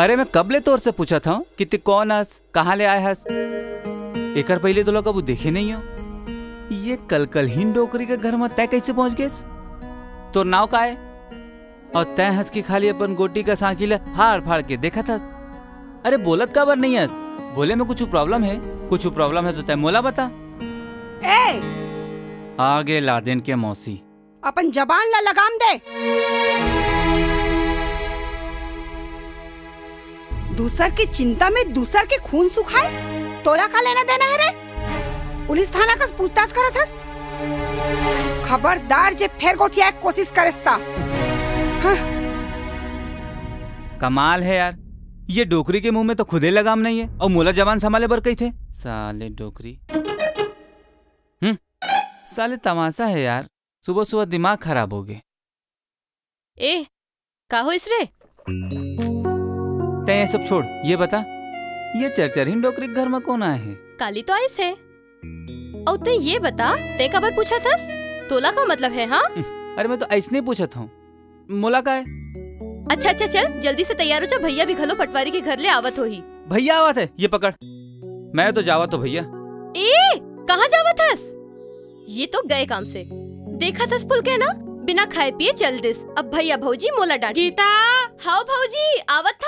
अरे मैं कब ले तोर से पूछा था कि ते कौन हस, कहाँ ले आए हस। एकर पहले तो लोग कबू देखे नहीं हो। ये कल ही डोकरी के घर में तय कैसे पहुंच गए? तो नाव का है और तय हंस की खाली अपन गोटी का सांकीला फाड़ फाड़ के देखा था। अरे बोलत काबर नहीं हंस? बोले में कुछ प्रॉब्लम है? कुछ प्रॉब्लम है तो तय मोला बता। ए आगे लादेन के मौसी अपन जबान ला लगाम दे। दूसर की चिंता में दूसर के खून सुखाए तोला का लेना देना है रे? पुलिस थाना का पूछताछ करत हस? खबरदार जे फेर गोठिया कोशिश करस्ता। हाँ। कमाल है यार, ये डोकरी के मुंह में तो खुदे लगाम नहीं है और मोला जबान संभाले बर कही थे। साले डोकरी। साले तमाशा है यार, सुबह सुबह दिमाग खराब हो गए। ए का हो इसरे? तय सब छोड़, ये बता ये चरचरहीन डोकरी के घर में कौन आए हैं? काली तो आइस है। और ते ये बता ते कबर पूछा थस? तोला का मतलब है? हाँ अरे मैं तो ऐसे नहीं पूछा था, मोला का है। अच्छा चल जल्दी से तैयार हो जा, भैया भी घलो पटवारी के घर ले आवत हो ही। भैया आवत है, ये पकड़। मैं तो जावा तो भैया। ए कहाँ जावत हस? ये तो गए काम से। देखा थस पुल के ना, बिना खाए पिए चल दिस। अब भैया भौजी मोला डांट। गीता, हाँ भौजी आवत